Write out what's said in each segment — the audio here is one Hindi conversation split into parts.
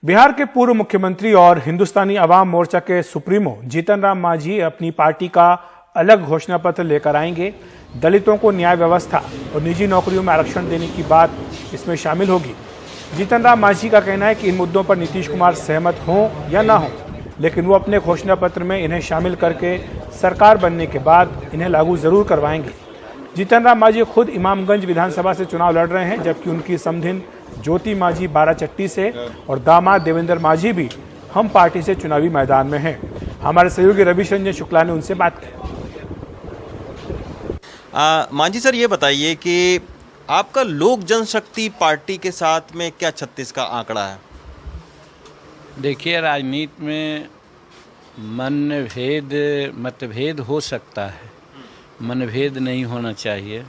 बिहार के पूर्व मुख्यमंत्री और हिंदुस्तानी अवाम मोर्चा के सुप्रीमो जीतन राम मांझी अपनी पार्टी का अलग घोषणा पत्र लेकर आएंगे। दलितों को न्याय व्यवस्था और निजी नौकरियों में आरक्षण देने की बात इसमें शामिल होगी। जीतन राम मांझी का कहना है कि इन मुद्दों पर नीतीश कुमार सहमत हों या ना हों, लेकिन वो अपने घोषणा पत्र में इन्हें शामिल करके सरकार बनने के बाद इन्हें लागू जरूर करवाएंगे। जीतन राम मांझी खुद इमामगंज विधानसभा से चुनाव लड़ रहे हैं, जबकि उनकी समधिन ज्योति मांझी बाराचट्टी से और दामाद देवेंद्र मांझी भी हम पार्टी से चुनावी मैदान में हैं। हमारे सहयोगी रविशंजन शुक्ला ने उनसे बात की। मांझी सर, ये बताइए कि आपका लोक जनशक्ति पार्टी के साथ में क्या 36 का आंकड़ा है? देखिए, राजनीति में मतभेद हो सकता है, मनभेद नहीं होना चाहिए।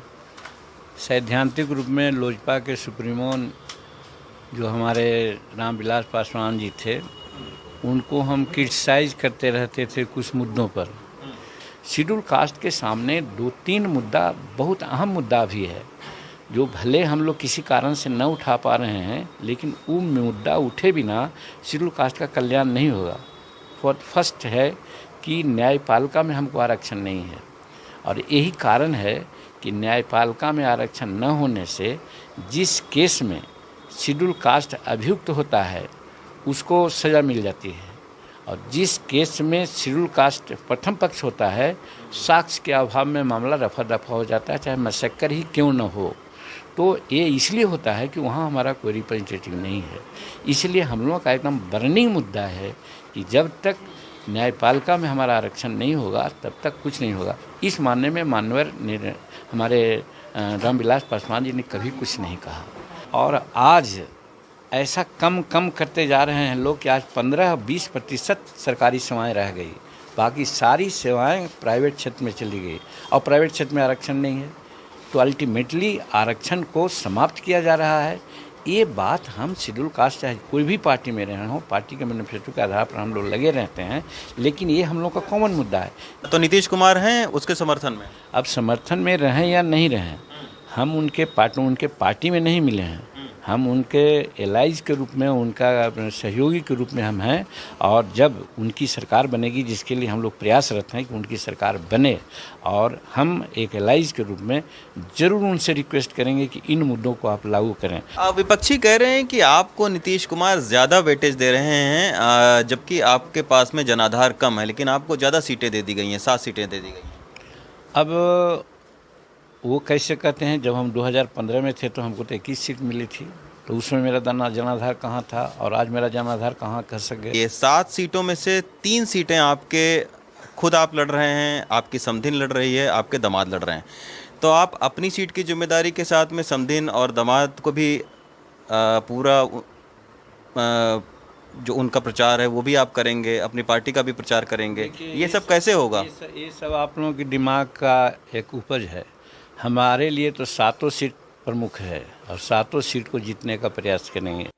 सैद्धांतिक रूप में लोजपा के सुप्रीमो जो हमारे रामविलास पासवान जी थे, उनको हम क्रिटिसाइज करते रहते थे कुछ मुद्दों पर। शेड्यूल कास्ट के सामने 2-3 मुद्दा बहुत अहम मुद्दा भी है, जो भले हम लोग किसी कारण से न उठा पा रहे हैं, लेकिन वो मुद्दा उठे बिना शेड्यूल कास्ट का कल्याण नहीं होगा। फर्स्ट है कि न्यायपालिका में हमको आरक्षण नहीं है, और यही कारण है कि न्यायपालिका में आरक्षण न होने से जिस केस में शेड्यूल कास्ट अभियुक्त होता है उसको सज़ा मिल जाती है, और जिस केस में शेड्यूल कास्ट प्रथम पक्ष होता है, साक्ष्य के अभाव में मामला रफा दफा हो जाता है, चाहे मशक्कर ही क्यों न हो। तो ये इसलिए होता है कि वहाँ हमारा कोई रिप्रेजेंटेटिव नहीं है। इसलिए हम लोगों का एकदम बर्निंग मुद्दा है कि जब तक न्यायपालिका में हमारा आरक्षण नहीं होगा तब तक कुछ नहीं होगा। इस मानने में मानवर हमारे रामविलास पासवान जी ने कभी कुछ नहीं कहा, और आज ऐसा कम करते जा रहे हैं लोग कि आज 15-20% सरकारी सेवाएं रह गई, बाकी सारी सेवाएं प्राइवेट क्षेत्र में चली गई, और प्राइवेट क्षेत्र में आरक्षण नहीं है। तो अल्टीमेटली आरक्षण को समाप्त किया जा रहा है। ये बात हम शेड्यूल कास्ट चाहे कोई भी पार्टी में रहे हों, पार्टी के मैनिफेस्टो के आधार पर हम लोग लगे रहते हैं, लेकिन ये हम लोग का कॉमन मुद्दा है। तो नीतीश कुमार हैं उसके समर्थन में? अब समर्थन में रहें या नहीं रहें, हम उनके पार्टी में नहीं मिले हैं, हम उनके एलाइज के रूप में, उनका सहयोगी के रूप में हम हैं। और जब उनकी सरकार बनेगी, जिसके लिए हम लोग प्रयासरत हैं कि उनकी सरकार बने, और हम एक एलाइज के रूप में ज़रूर उनसे रिक्वेस्ट करेंगे कि इन मुद्दों को आप लागू करें। विपक्षी कह रहे हैं कि आपको नीतीश कुमार ज़्यादा वेटेज दे रहे हैं, जबकि आपके पास में जनाधार कम है, लेकिन आपको ज़्यादा सीटें दे दी गई हैं, 7 सीटें दे दी गई हैं। अब वो कैसे कहते हैं, जब हम 2015 में थे तो हमको तो 21 सीट मिली थी, तो उसमें मेरा जनाधार कहाँ था, और आज मेरा जनाधार कहाँ कर सके। ये 7 सीटों में से 3 सीटें आपके खुद आप लड़ रहे हैं, आपकी समधिन लड़ रही है, आपके दामाद लड़ रहे हैं। तो आप अपनी सीट की जिम्मेदारी के साथ में समधिन और दामाद को भी पूरा जो उनका प्रचार है वो भी आप करेंगे, अपनी पार्टी का भी प्रचार करेंगे। ये सब कैसे होगा? ये सब आप लोगों के दिमाग का एक उपज है। हमारे लिए तो 7 सीट प्रमुख है, और 7 सीट को जीतने का प्रयास करेंगे।